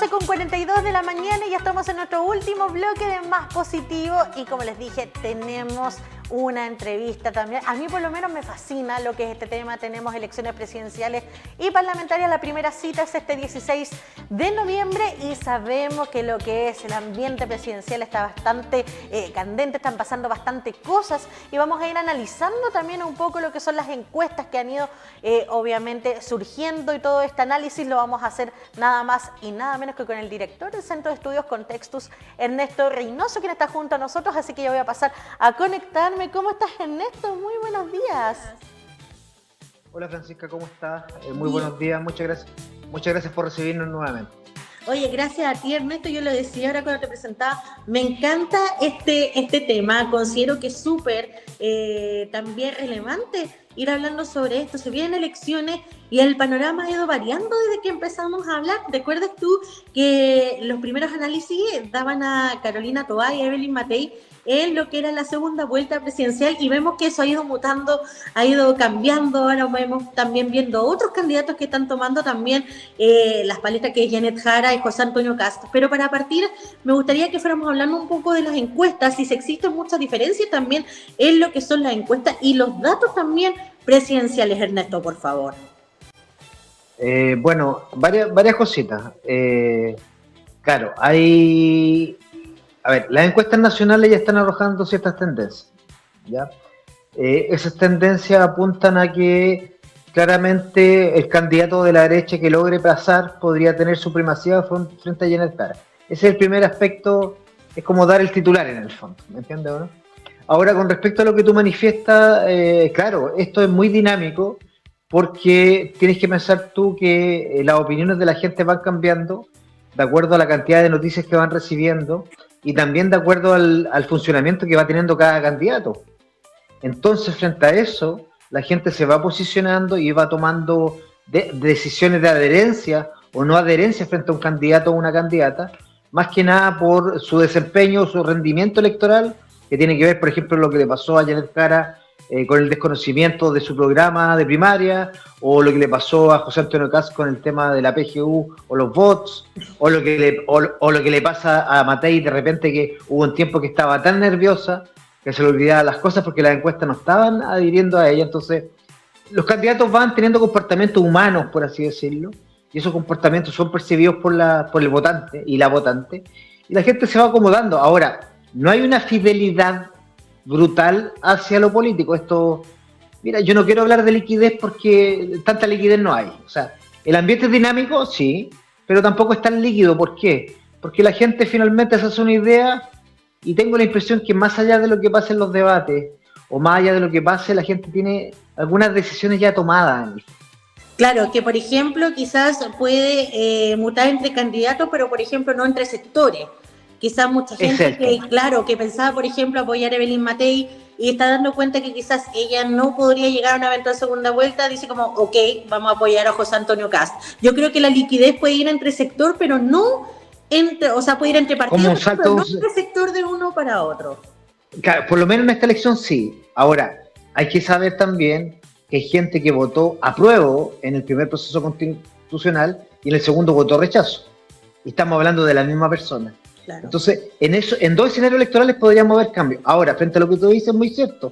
11:42 de la mañana y ya estamos en nuestro último bloque de Más Positivo y como les dije, tenemos una entrevista también. A mí por lo menos me fascina lo que es este tema. Tenemos elecciones presidenciales y parlamentarias. La primera cita es este 16 de noviembre y sabemos que lo que es el ambiente presidencial está bastante candente, están pasando bastante cosas y vamos a ir analizando también un poco lo que son las encuestas que han ido obviamente surgiendo y todo este análisis lo vamos a hacer nada más y nada menos que con el director del Centro de Estudios Contextus, Ernesto Reynoso, quien está junto a nosotros, así que yo voy a pasar a conectarme. ¿Cómo estás, Ernesto? Muy buenos días. Hola Francisca, ¿cómo estás? Muy buenos días, muchas gracias por recibirnos nuevamente. Oye, gracias a ti, Ernesto. Yo lo decía ahora cuando te presentaba, me encanta este tema, considero que es súper también relevante ir hablando sobre esto. Se vienen elecciones y el panorama ha ido variando desde que empezamos a hablar. ¿Recuerdas tú que los primeros análisis daban a Carolina Toá y a Evelyn Matei en lo que era la segunda vuelta presidencial y vemos que eso ha ido mutando, ha ido cambiando? Ahora vemos también viendo otros candidatos que están tomando también las paletas, que es Janet Jara y José Antonio Kast. Pero para partir, me gustaría que fuéramos hablando un poco de las encuestas y si existen muchas diferencias también en lo que son las encuestas y los datos también presidenciales, Ernesto, por favor. Bueno, varias cositas. Claro, hay... A ver, las encuestas nacionales ya están arrojando ciertas tendencias, ¿ya? Esas tendencias apuntan a que claramente el candidato de la derecha que logre pasar podría tener supremacía frente a Janet Jara. Ese es el primer aspecto, es como dar el titular en el fondo, ¿me entiendes o no? Ahora, con respecto a lo que tú manifiestas, claro, esto es muy dinámico porque tienes que pensar tú que las opiniones de la gente van cambiando de acuerdo a la cantidad de noticias que van recibiendo y también de acuerdo al funcionamiento que va teniendo cada candidato. Entonces, frente a eso, la gente se va posicionando y va tomando decisiones de adherencia o no adherencia frente a un candidato o una candidata, más que nada por su desempeño, su rendimiento electoral, que tiene que ver, por ejemplo, lo que le pasó a Janet Jara con el desconocimiento de su programa de primaria, o lo que le pasó a José Antonio Kast con el tema de la PGU o los bots, o lo que le pasa a Matei de repente, que hubo un tiempo que estaba tan nerviosa que se le olvidaba las cosas porque las encuestas no estaban adhiriendo a ella. Entonces, los candidatos van teniendo comportamientos humanos, por así decirlo, y esos comportamientos son percibidos por el votante y la votante, y la gente se va acomodando. Ahora, no hay una fidelidad brutal hacia lo político. Esto, mira, yo no quiero hablar de liquidez porque tanta liquidez no hay. O sea, el ambiente es dinámico, sí, pero tampoco es tan líquido. ¿Por qué? Porque la gente finalmente se hace una idea y tengo la impresión que más allá de lo que pase en los debates o más allá de lo que pase, la gente tiene algunas decisiones ya tomadas. Claro, que por ejemplo quizás puede mutar entre candidatos, pero por ejemplo no entre sectores. Quizás mucha gente que, claro, que pensaba, por ejemplo, apoyar a Evelyn Matei y está dando cuenta que quizás ella no podría llegar a una eventual segunda vuelta, dice como, ok, vamos a apoyar a José Antonio Kast. Yo creo que la liquidez puede ir entre sector, pero no entre, o sea, puede ir entre partidos, pero no entre sector de uno para otro. Claro, por lo menos en esta elección sí. Ahora, hay que saber también que hay gente que votó apruebo en el primer proceso constitucional y en el segundo votó rechazo. Y estamos hablando de la misma persona. Claro. Entonces, en dos escenarios electorales podríamos ver cambios. Ahora, frente a lo que tú dices, es muy cierto.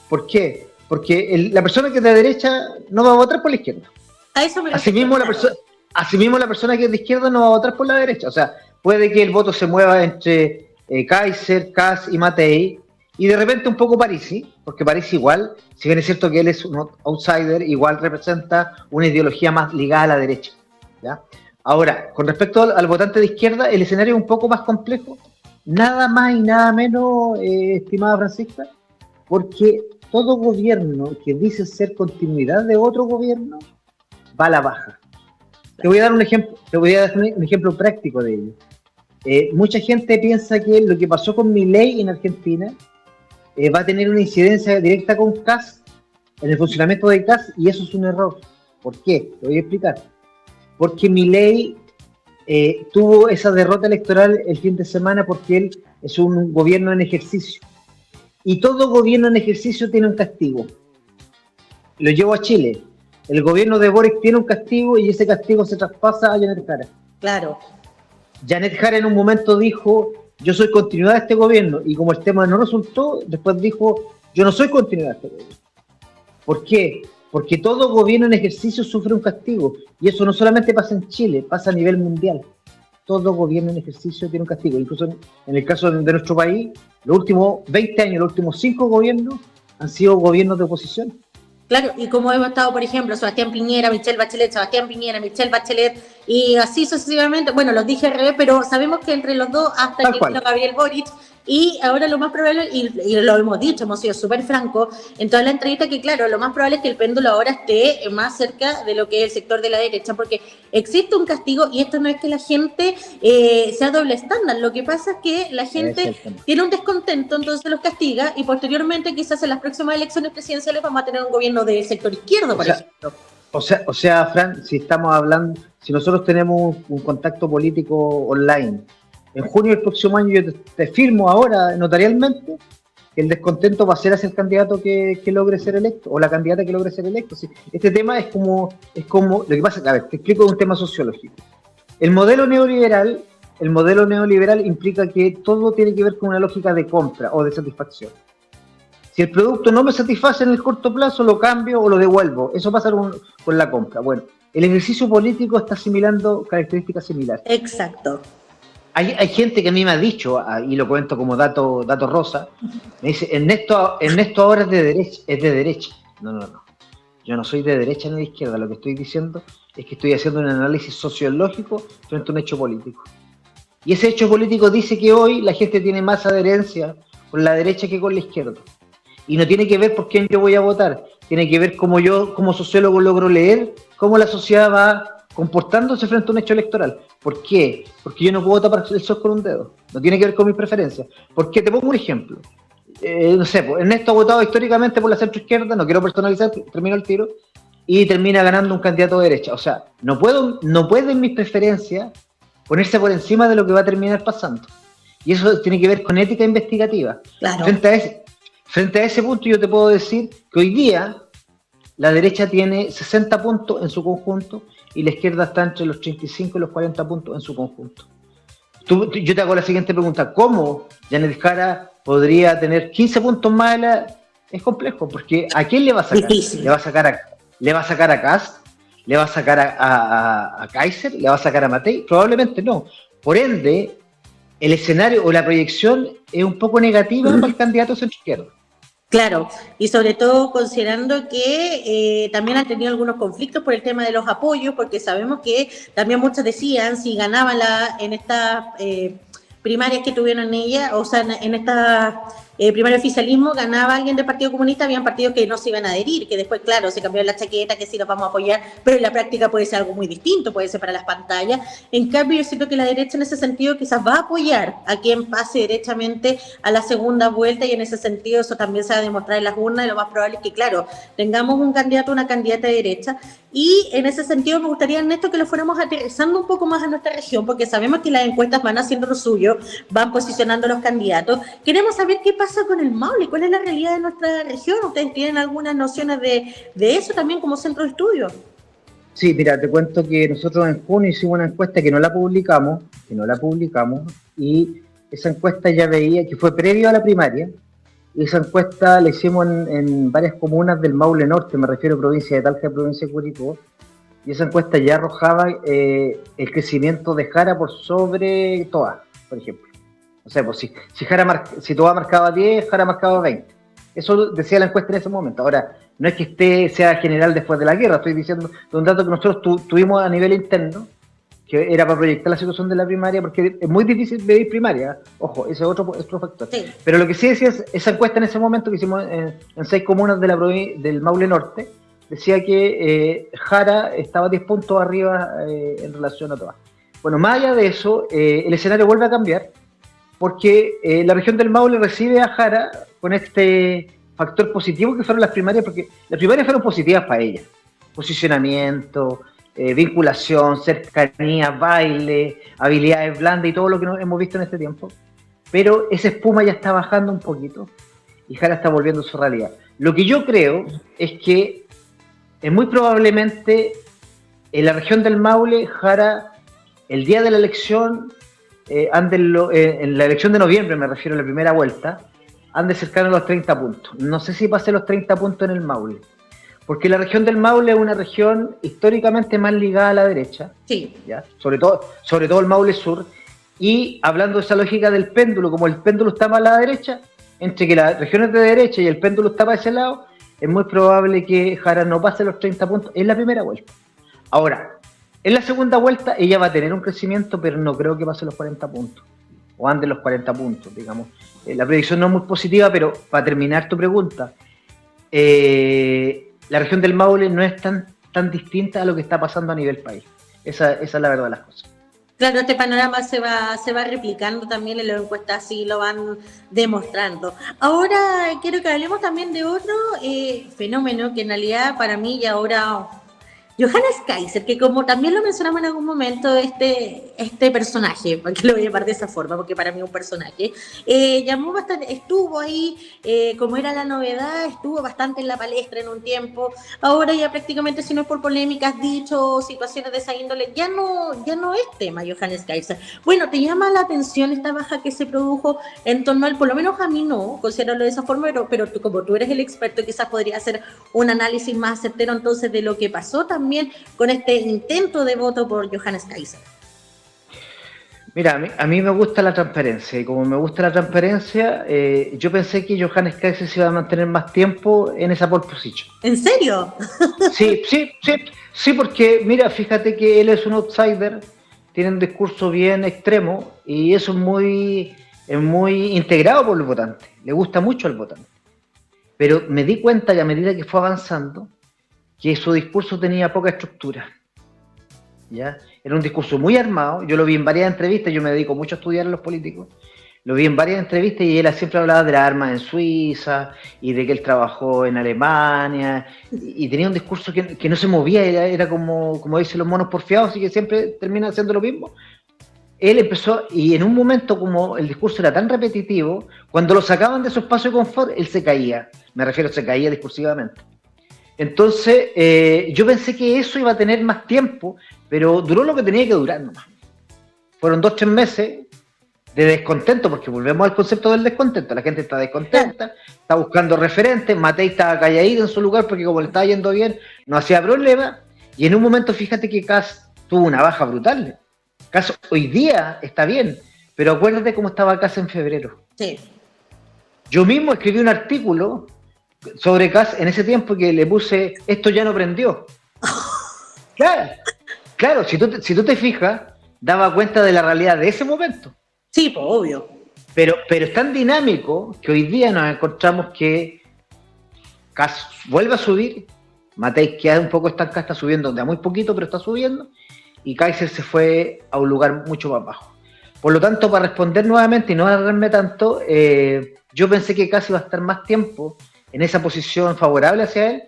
¿Por qué? Porque la persona que es de derecha no va a votar por la izquierda. A eso me asimismo, la persona que es de izquierda no va a votar por la derecha. O sea, puede que el voto se mueva entre Kaiser, Kast y Matei, y de repente un poco Parisi, porque Parisi igual, si bien es cierto que él es un outsider, igual representa una ideología más ligada a la derecha, ¿ya? Ahora, con respecto al votante de izquierda, el escenario es un poco más complejo, nada más y nada menos, estimada Francisca, porque todo gobierno que dice ser continuidad de otro gobierno va a la baja. Te voy a dar un ejemplo práctico de ello. Mucha gente piensa que lo que pasó con Milei en Argentina va a tener una incidencia directa con Kast, en el funcionamiento de Kast, y eso es un error. ¿Por qué? Te voy a explicar. Porque Milei tuvo esa derrota electoral el fin de semana porque él es un gobierno en ejercicio. Y todo gobierno en ejercicio tiene un castigo. Lo llevo a Chile. El gobierno de Boric tiene un castigo y ese castigo se traspasa a Janet Jara. Claro. Janet Jara en un momento dijo, yo soy continuidad de este gobierno, y como el tema no resultó, después dijo, yo no soy continuidad de este gobierno. ¿Por qué? Porque todo gobierno en ejercicio sufre un castigo, y eso no solamente pasa en Chile, pasa a nivel mundial. Todo gobierno en ejercicio tiene un castigo, incluso en el caso de nuestro país, los últimos 20 años, los últimos 5 gobiernos han sido gobiernos de oposición. Claro, y como hemos estado, por ejemplo, Sebastián Piñera, Michelle Bachelet, Sebastián Piñera, Michelle Bachelet, y así sucesivamente, bueno, los dije al revés, pero sabemos que entre los dos, hasta que vino Gabriel Boric, y ahora lo más probable, y lo hemos dicho, hemos sido súper francos en toda la entrevista, que claro, lo más probable es que el péndulo ahora esté más cerca de lo que es el sector de la derecha, porque existe un castigo, y esto no es que la gente sea doble estándar, lo que pasa es que la gente tiene un descontento, entonces los castiga, y posteriormente quizás en las próximas elecciones presidenciales vamos a tener un gobierno del sector izquierdo, por ejemplo. O sea, Fran, si estamos hablando, si nosotros tenemos un contacto político online, en junio del próximo año yo te firmo ahora notarialmente que el descontento va a ser hacia el candidato que logre ser electo, o la candidata que logre ser electo. ¿Sí? Este tema es como, lo que pasa, a ver, te explico un tema sociológico. El modelo neoliberal implica que todo tiene que ver con una lógica de compra o de satisfacción. Si el producto no me satisface en el corto plazo, lo cambio o lo devuelvo. Eso pasa con la compra. Bueno, el ejercicio político está asimilando características similares. Exacto. Hay gente que a mí me ha dicho, y lo cuento como dato rosa, me dice, Ernesto ahora es de derecha. No. Yo no soy de derecha ni de izquierda. Lo que estoy diciendo es que estoy haciendo un análisis sociológico frente a un hecho político. Y ese hecho político dice que hoy la gente tiene más adherencia con la derecha que con la izquierda. Y no tiene que ver por quién yo voy a votar, tiene que ver cómo yo, como sociólogo, logro leer cómo la sociedad va comportándose frente a un hecho electoral. ¿Por qué? Porque yo no puedo tapar el sol con un dedo. No tiene que ver con mis preferencias. Porque te pongo un ejemplo. No sé, pues, Ernesto ha votado históricamente por la centroizquierda, no quiero personalizar, termino el tiro, y termina ganando un candidato de derecha. O sea, no pueden mis preferencias ponerse por encima de lo que va a terminar pasando. Y eso tiene que ver con ética investigativa. Claro. Frente a ese punto yo te puedo decir que hoy día la derecha tiene 60 puntos en su conjunto y la izquierda está entre los 35 y los 40 puntos en su conjunto. Yo te hago la siguiente pregunta, ¿cómo Janet Jara podría tener 15 puntos más? Es complejo, porque ¿a quién le va a sacar? Difícil. ¿Le va a sacar a Kast? ¿Le va a sacar a Kaiser? ¿Le va a sacar a Matei? Probablemente no. Por ende, el escenario o la proyección es un poco negativa para el candidato centro-izquierda. Claro, y sobre todo considerando que también han tenido algunos conflictos por el tema de los apoyos, porque sabemos que también muchos decían si ganaban en estas primarias que tuvieron en ella, o sea, en esta primaria oficialismo, ganaba alguien del Partido Comunista, habían partidos que no se iban a adherir, que después, claro, se cambió la chaqueta, que sí los vamos a apoyar, pero en la práctica puede ser algo muy distinto, puede ser para las pantallas. En cambio, yo siento que la derecha en ese sentido quizás va a apoyar a quien pase derechamente a la segunda vuelta, y en ese sentido eso también se va a demostrar en las urnas, y lo más probable es que, claro, tengamos un candidato o una candidata de derecha, y en ese sentido me gustaría, Ernesto, que lo fuéramos aterrizando un poco más a nuestra región, porque sabemos que las encuestas van haciendo lo suyo, van posicionando a los candidatos. Queremos saber qué pasa con el Maule, cuál es la realidad de nuestra región. ¿Ustedes tienen algunas nociones de eso también como centro de estudio? Sí, mira, te cuento que nosotros en junio hicimos una encuesta que no la publicamos, y esa encuesta ya veía que fue previo a la primaria, y esa encuesta la hicimos en varias comunas del Maule Norte, me refiero a provincia de Talca y provincia de Curicó, y esa encuesta ya arrojaba el crecimiento de Jara por sobre Toa, por ejemplo. O sea, pues si Toa marcaba 10, Jara marcaba 20. Eso decía la encuesta en ese momento. Ahora, no es que sea general después de la guerra, estoy diciendo de un dato que nosotros tuvimos a nivel interno, que era para proyectar la situación de la primaria, porque es muy difícil medir primaria, ojo, ese es otro factor. Sí. Pero lo que sí decía esa encuesta en ese momento que hicimos en 6 comunas de del Maule Norte, decía que Jara estaba 10 puntos arriba en relación a Toa. Bueno, más allá de eso, el escenario vuelve a cambiar, porque la región del Maule recibe a Jara con este factor positivo que fueron las primarias, porque las primarias fueron positivas para ella. Posicionamiento, vinculación, cercanía, baile, habilidades blandas y todo lo que hemos visto en este tiempo. Pero esa espuma ya está bajando un poquito y Jara está volviendo a su realidad. Lo que yo creo es que muy probablemente en la región del Maule, Jara, el día de la elección, en la elección de noviembre, me refiero a la primera vuelta, ande cercano a los 30 puntos. No sé si pase los 30 puntos en el Maule, porque la región del Maule es una región históricamente más ligada a la derecha, Sí. ¿ya? Sobre todo el Maule Sur, y hablando de esa lógica del péndulo, como el péndulo está más a la derecha, entre que las regiones de derecha y el péndulo está para ese lado, es muy probable que Jara no pase los 30 puntos en la primera vuelta. Ahora, en la segunda vuelta ella va a tener un crecimiento, pero no creo que pase los 40 puntos, o ande los 40 puntos, digamos. La predicción no es muy positiva, pero para terminar tu pregunta, la región del Maule no es tan distinta a lo que está pasando a nivel país. Esa es la verdad de las cosas. Claro, este panorama se va replicando también en las encuestas, así lo van demostrando. Ahora quiero que hablemos también de otro fenómeno que en realidad para mí y ahora Johannes Kaiser, que como también lo mencionamos en algún momento, este personaje, porque lo voy a llamar de esa forma, porque para mí es un personaje, llamó bastante, estuvo ahí, como era la novedad, estuvo bastante en la palestra en un tiempo, ahora ya prácticamente, si no es por polémicas, dichos, situaciones de esa índole, ya no es tema Johannes Kaiser. Bueno, ¿te llama la atención esta baja que se produjo en torno al, por lo menos a mí no, considéralo de esa forma, pero tú, como tú eres el experto, quizás podría hacer un análisis más certero entonces de lo que pasó también con este intento de voto por Johannes Kaiser? Mira, a mí me gusta la transparencia, y como me gusta la transparencia, yo pensé que Johannes Kaiser se iba a mantener más tiempo en esa pole position. ¿En serio? Sí, porque mira, fíjate que él es un outsider, tiene un discurso bien extremo, y eso es muy integrado por el votante, le gusta mucho al votante. Pero me di cuenta que a medida que fue avanzando, que su discurso tenía poca estructura, ¿ya? Era un discurso muy armado, yo lo vi en varias entrevistas, yo me dedico mucho a estudiar a los políticos, lo vi en varias entrevistas y él siempre hablaba de las armas en Suiza y de que él trabajó en Alemania y tenía un discurso que no se movía, era como dicen los monos porfiados y que siempre termina haciendo lo mismo. Él empezó, y en un momento como el discurso era tan repetitivo, cuando lo sacaban de su espacio de confort, él se caía, se caía discursivamente. Entonces, yo pensé que eso iba a tener más tiempo, pero duró lo que tenía que durar nomás. Fueron 2-3 meses de descontento, porque volvemos al concepto del descontento. La gente está descontenta, está buscando referentes. Matei estaba calladito en su lugar porque como le estaba yendo bien, no hacía problema. Y en un momento, fíjate que Kast tuvo una baja brutal. Kast hoy día está bien, pero acuérdate cómo estaba Kast en febrero. Sí. Yo mismo escribí un artículo sobre Kast en ese tiempo que le puse esto ya no prendió. Claro, si tú te fijas, daba cuenta de la realidad de ese momento. Sí, pues obvio. Pero es tan dinámico que hoy día nos encontramos que Kast vuelve a subir, Matei queda un poco estancada, está subiendo de a muy poquito, pero está subiendo, y Kaiser se fue a un lugar mucho más bajo. Por lo tanto, para responder nuevamente y no agarrarme tanto, yo pensé que Kast iba a estar más tiempo en esa posición favorable hacia él,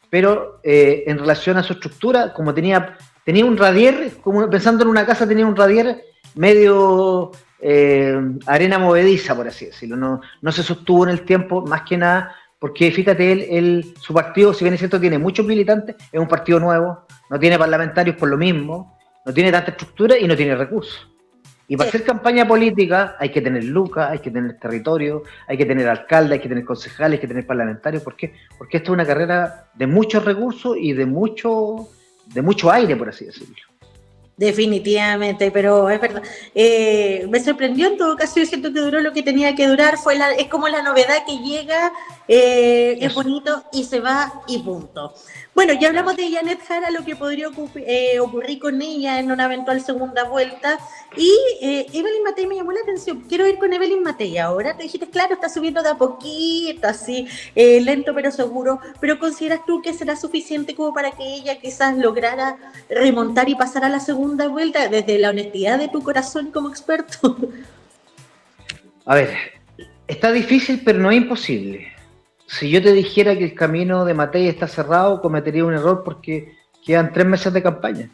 pero en relación a su estructura, como tenía un radier, como pensando en una casa, tenía un radier medio arena movediza, por así decirlo, no se sostuvo en el tiempo, más que nada, porque fíjate, su partido, si bien es cierto, tiene muchos militantes, es un partido nuevo, no tiene parlamentarios por lo mismo, no tiene tanta estructura y no tiene recursos. Y para hacer campaña política hay que tener lucas, hay que tener territorio, hay que tener alcalde, hay que tener concejales, hay que tener parlamentarios. ¿Por qué? Porque esto es una carrera de muchos recursos y de mucho aire, por así decirlo. Definitivamente, pero es verdad. Me sorprendió en todo caso, yo siento que duró lo que tenía que durar, es como la novedad que llega, es bonito y se va y punto. Bueno, ya hablamos de Janet Jara, lo que podría ocurrir con ella en una eventual segunda vuelta. Y Evelyn Matei me llamó la atención. Quiero ir con Evelyn Matei ahora. Te dijiste, claro, está subiendo de a poquito, así, lento pero seguro. Pero ¿consideras tú que será suficiente como para que ella quizás lograra remontar y pasar a la segunda vuelta desde la honestidad de tu corazón como experto? A ver, está difícil, pero no es imposible. Si yo te dijera que el camino de Matei está cerrado, cometería un error porque quedan 3 meses de campaña,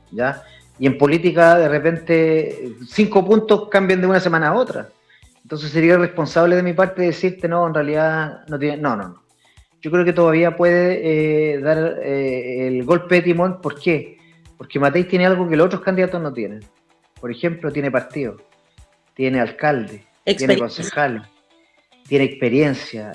¿ya? Y en política, de repente, 5 puntos cambian de una semana a otra. Entonces sería irresponsable de mi parte decirte, no, en realidad no tiene... No. Yo creo que todavía puede dar el golpe de timón. ¿Por qué? Porque Matei tiene algo que los otros candidatos no tienen. Por ejemplo, tiene partido. tiene alcalde, tiene concejales, tiene experiencia,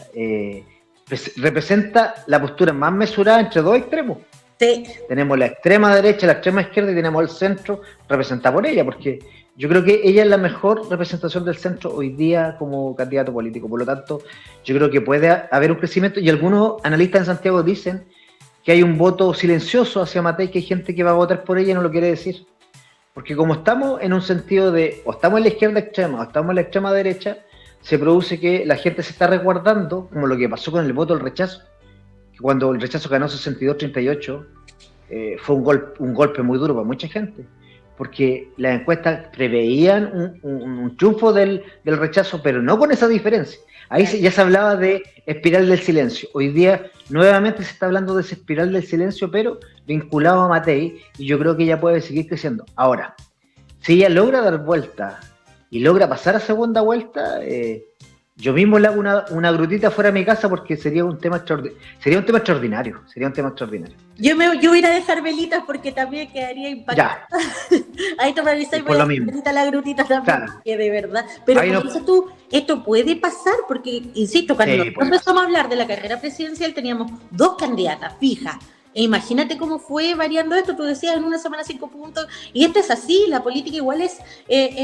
representa la postura más mesurada entre dos extremos. Sí. Tenemos la extrema derecha, la extrema izquierda y tenemos el centro representado por ella, porque yo creo que ella es la mejor representación del centro hoy día como candidato político. Por lo tanto, yo creo que puede haber un crecimiento y algunos analistas en Santiago dicen que hay un voto silencioso hacia Matei, que hay gente que va a votar por ella y no lo quiere decir. Porque como estamos en un sentido de, o estamos en la izquierda extrema o estamos en la extrema derecha, se produce que la gente se está resguardando, como lo que pasó con el voto del rechazo. Cuando el rechazo ganó 62-38, fue un golpe muy duro para mucha gente, porque las encuestas preveían un triunfo del rechazo, pero no con esa diferencia. Ahí ya se hablaba de espiral del silencio. Hoy día nuevamente se está hablando de esa espiral del silencio, pero vinculado a Matei, y yo creo que ella puede seguir creciendo. Ahora, si ella logra dar vuelta y logra pasar a segunda vuelta, yo mismo le hago una grutita fuera de mi casa porque sería un tema extraordinario. Yo voy a ir a dejar velitas porque también quedaría impactada. Ahí te avisas y voy a dejar la grutita también, claro. Que de verdad. Pero como dices tú, esto puede pasar porque, insisto, cuando empezamos a hablar de la carrera presidencial teníamos 2 candidatas fijas. E imagínate cómo fue variando esto, tú decías en una semana 5 puntos, y esto es así, la política igual es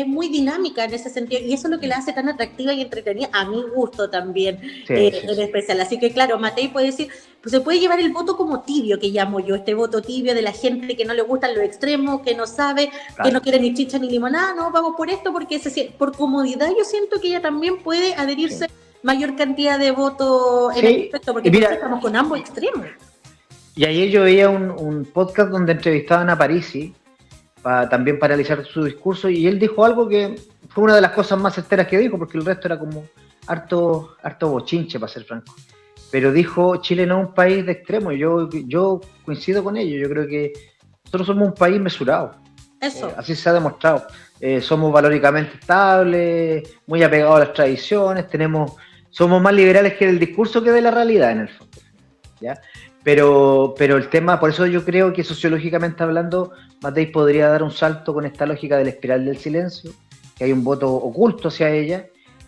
muy dinámica en ese sentido, y eso es lo que la hace tan atractiva y entretenida, a mi gusto también, en especial. Así que claro, Matei puede decir, pues se puede llevar el voto como tibio, que llamo yo, este voto tibio de la gente que no le gustan los extremos, que no sabe, que no quiere ni chicha ni limonada, no, vamos por esto, porque por comodidad yo siento que ella también puede adherirse mayor cantidad de votos en el aspecto, porque estamos con ambos extremos. Y ayer yo veía un podcast donde entrevistaban a Parisi, también para realizar su discurso, y él dijo algo que fue una de las cosas más certeras que dijo, porque el resto era como harto bochinche, para ser franco. Pero dijo, Chile no es un país de extremo, yo coincido con ello, yo creo que nosotros somos un país mesurado. Eso. Así se ha demostrado. Somos valóricamente estables, muy apegados a las tradiciones, somos más liberales que del discurso que de la realidad, en el fondo. ¿Ya? Pero el tema, por eso yo creo que sociológicamente hablando, Matei podría dar un salto con esta lógica de la espiral del silencio, que hay un voto oculto hacia ella,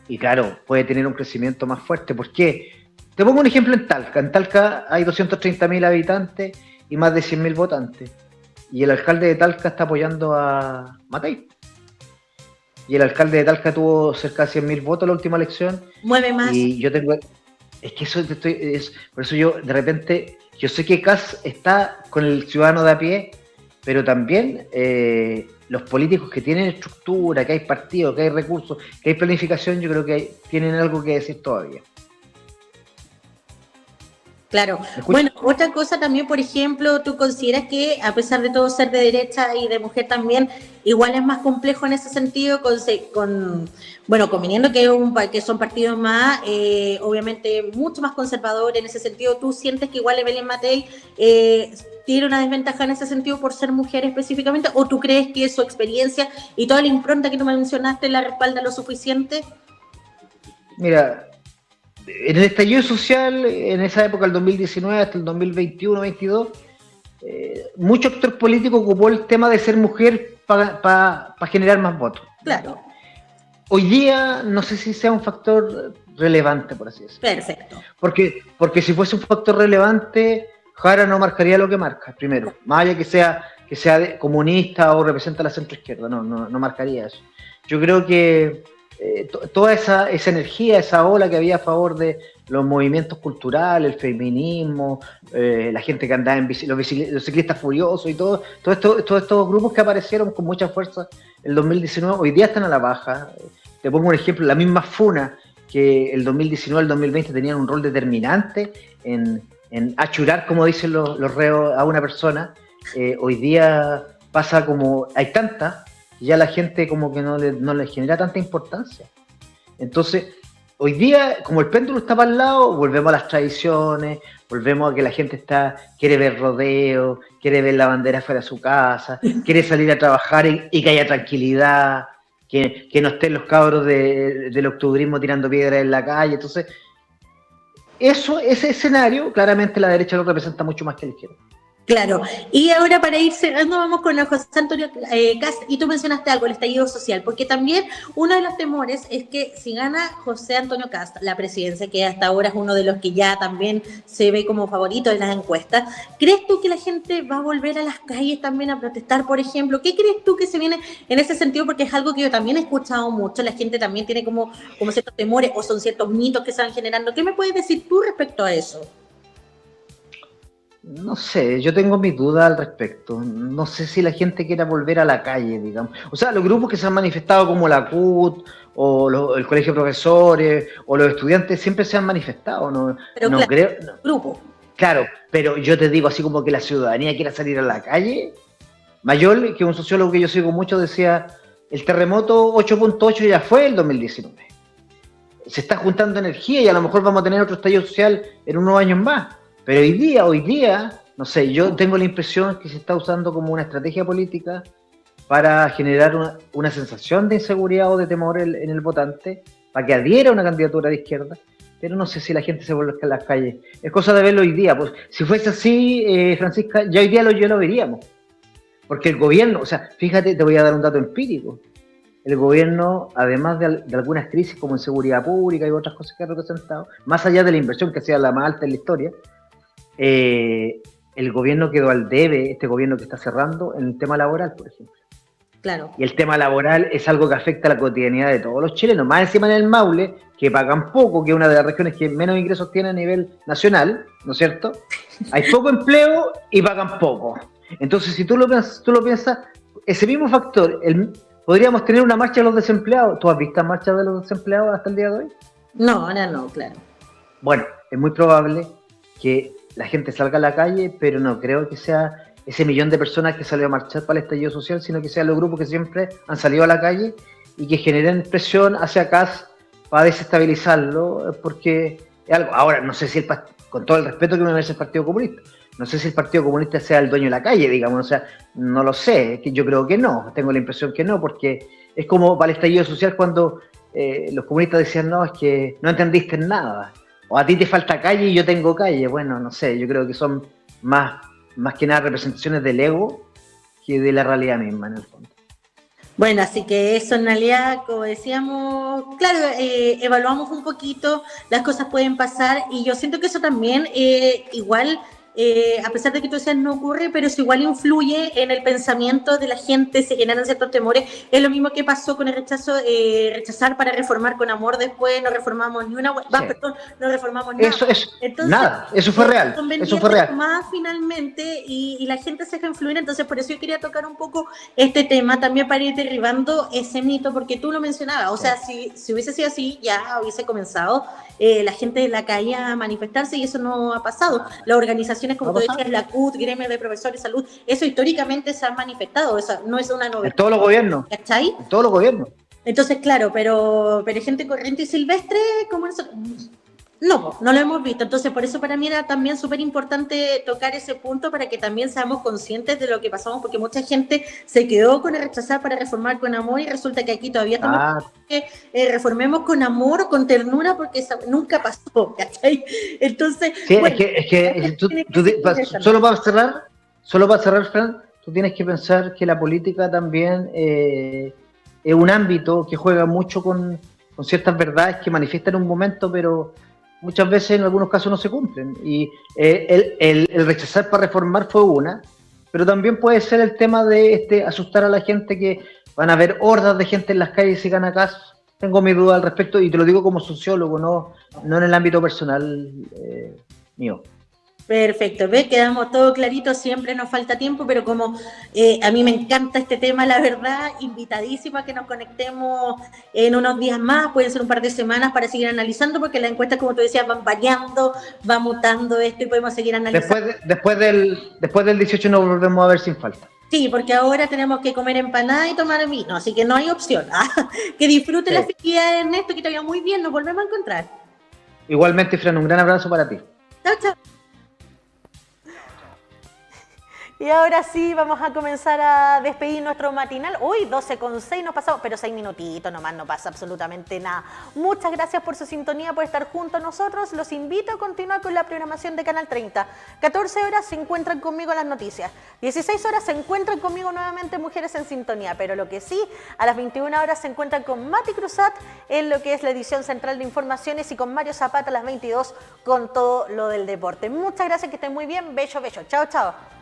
y claro, puede tener un crecimiento más fuerte. ¿Por qué? Te pongo un ejemplo en Talca. En Talca hay 230.000 habitantes y más de 100.000 votantes. Y el alcalde de Talca está apoyando a Matei. Y el alcalde de Talca tuvo cerca de 100.000 votos en la última elección. Mueve más. Y yo tengo... Es que por eso yo de repente, yo sé que Kast está con el ciudadano de a pie, pero también los políticos que tienen estructura, que hay partidos, que hay recursos, que hay planificación, yo creo que tienen algo que decir todavía. Claro. Bueno, otra cosa también, por ejemplo, ¿tú consideras que a pesar de todo ser de derecha y de mujer también, igual es más complejo en ese sentido, conviniendo que son partidos más, obviamente mucho más conservadores en ese sentido? ¿Tú sientes que igual Evelyn Matei tiene una desventaja en ese sentido por ser mujer específicamente? ¿O tú crees que su experiencia y toda la impronta que tú me mencionaste la respalda lo suficiente? Mira, en el estallido social, en esa época, el 2019 hasta el 2021-22, mucho actor político ocupó el tema de ser mujer para generar más votos. Claro. Hoy día no sé si sea un factor relevante, por así decirlo. Perfecto. Porque si fuese un factor relevante, Jara no marcaría lo que marca, primero. Más allá que sea comunista o representa la centroizquierda, no marcaría eso. Yo creo que toda esa energía, esa ola que había a favor de los movimientos culturales, el feminismo, la gente que andaba en bici, los ciclistas furiosos y todos estos grupos que aparecieron con mucha fuerza en el 2019, hoy día están a la baja. Te pongo un ejemplo, la misma FUNA, que el 2019 el 2020 tenían un rol determinante en achurar, como dicen los reos, a una persona, hoy día pasa como, hay tantas, y ya la gente como que no le genera tanta importancia. Entonces, hoy día, como el péndulo está para el lado, volvemos a las tradiciones, volvemos a que la gente quiere ver rodeo, quiere ver la bandera fuera de su casa, quiere salir a trabajar y que haya tranquilidad, que no estén los cabros del octubrismo tirando piedras en la calle. Entonces, ese escenario, claramente la derecha lo representa mucho más que la izquierda. Claro, y ahora para ir cerrando vamos con el José Antonio Kast, y tú mencionaste algo, el estallido social, porque también uno de los temores es que si gana José Antonio Kast la presidencia, que hasta ahora es uno de los que ya también se ve como favorito en las encuestas, ¿crees tú que la gente va a volver a las calles también a protestar, por ejemplo? ¿Qué crees tú que se viene en ese sentido? Porque es algo que yo también he escuchado mucho, la gente también tiene como ciertos temores o son ciertos mitos que se van generando. ¿Qué me puedes decir tú respecto a eso? No sé, yo tengo mis dudas al respecto. No sé si la gente quiera volver a la calle, digamos. O sea, los grupos que se han manifestado como la CUT o el Colegio de Profesores o los estudiantes siempre se han manifestado. No, Pero no claro, creo. No. grupo. Claro, pero yo te digo así como que la ciudadanía quiera salir a la calle. Mayol, que es un sociólogo que yo sigo mucho, decía, el terremoto 8.8 ya fue el 2019. Se está juntando energía y a lo mejor vamos a tener otro estallido social en unos años más. Pero hoy día, no sé, yo tengo la impresión que se está usando como una estrategia política para generar una sensación de inseguridad o de temor en el votante, para que adhiera a una candidatura de izquierda, pero no sé si la gente se vuelve a las calles. Es cosa de verlo hoy día. Pues, si fuese así, Francisca, ya hoy día ya lo veríamos. Porque el gobierno, o sea, fíjate, te voy a dar un dato empírico. El gobierno, además de algunas crisis como en seguridad pública y otras cosas que ha representado, más allá de la inversión que sea la más alta en la historia, el gobierno quedó al debe, este gobierno que está cerrando, en el tema laboral, por ejemplo. Claro. Y el tema laboral es algo que afecta a la cotidianidad de todos los chilenos, más encima en el Maule, que pagan poco, que es una de las regiones que menos ingresos tiene a nivel nacional, ¿no es cierto? Hay poco empleo y pagan poco. Entonces, si tú lo piensas, ese mismo factor, podríamos tener una marcha de los desempleados. ¿Tú has visto marchas de los desempleados hasta el día de hoy? No, ahora no, claro. Bueno, es muy probable que la gente salga a la calle, pero no creo que sea ese millón de personas que salió a marchar para el estallido social, sino que sean los grupos que siempre han salido a la calle y que generen presión hacia acá para desestabilizarlo, porque es algo. Ahora, no sé si con todo el respeto que me merece el Partido Comunista, no sé si el Partido Comunista sea el dueño de la calle, digamos, o sea, no lo sé, que yo creo que no, tengo la impresión que no, porque es como para el estallido social cuando los comunistas decían, no, es que no entendiste nada, o a ti te falta calle y yo tengo calle. Bueno, no sé, yo creo que son más que nada representaciones del ego que de la realidad misma en el fondo. Bueno, así que eso en realidad, como decíamos, claro, evaluamos un poquito, las cosas pueden pasar y yo siento que eso también igual, a pesar de que tú decías no ocurre, pero eso igual influye en el pensamiento de la gente, se generan ciertos temores. Es lo mismo que pasó con el rechazo, rechazar para reformar con amor después, no reformamos ni una, Sí. perdón, no reformamos nada. Entonces, nada, eso fue real. Eso fue real. Más finalmente y la gente se deja influir, entonces por eso yo quería tocar un poco este tema también para ir derribando ese mito, porque tú lo mencionabas, o sea, si hubiese sido así, ya hubiese comenzado la gente de la calle a manifestarse y eso no ha pasado. Las organizaciones, como tú decías, la CUT, Gremio de Profesores de Salud, eso históricamente se ha manifestado, eso no es una novedad. En todos los gobiernos. ¿Cachai? En todos los gobiernos. Entonces, claro, pero gente corriente y silvestre, como eso, no lo hemos visto. Entonces, por eso para mí era también súper importante tocar ese punto para que también seamos conscientes de lo que pasamos, porque mucha gente se quedó con el rechazar para reformar con amor y resulta que aquí todavía estamos que reformemos con amor, con ternura, porque eso nunca pasó, ¿cachai? Entonces, sí, bueno, es que solo para cerrar, Fran, tú tienes que pensar que la política también es un ámbito que juega mucho con ciertas verdades que manifiestan en un momento, pero muchas veces en algunos casos no se cumplen. Y el rechazar para reformar fue una, pero también puede ser el tema de asustar a la gente, que van a haber hordas de gente en las calles si gana Kast. Tengo mi duda al respecto y te lo digo como sociólogo, no en el ámbito personal mío. Perfecto, ¿ves? Quedamos todo clarito, siempre nos falta tiempo, pero como a mí me encanta este tema, la verdad, invitadísima a que nos conectemos en unos días más, pueden ser un par de semanas para seguir analizando, porque las encuestas, como tú decías, van variando, va mutando esto y podemos seguir analizando. Después del 18 nos volvemos a ver sin falta. Sí, porque ahora tenemos que comer empanada y tomar vino, así que no hay opción. Que disfruten la festividad, Ernesto, que te vaya muy bien, nos volvemos a encontrar. Igualmente, Fran, un gran abrazo para ti. Chao, chao. Y ahora sí, vamos a comenzar a despedir nuestro matinal. Uy, 12:06 nos pasamos, pero 6 minutitos nomás, no pasa absolutamente nada. Muchas gracias por su sintonía, por estar junto a nosotros. Los invito a continuar con la programación de Canal 30. 14 horas se encuentran conmigo las noticias. 16 horas se encuentran conmigo nuevamente Mujeres en Sintonía. Pero lo que sí, a las 21 horas se encuentran con Mati Cruzat en lo que es la edición central de informaciones y con Mario Zapata a las 22 con todo lo del deporte. Muchas gracias, que estén muy bien. Bello, bello. Chao, chao.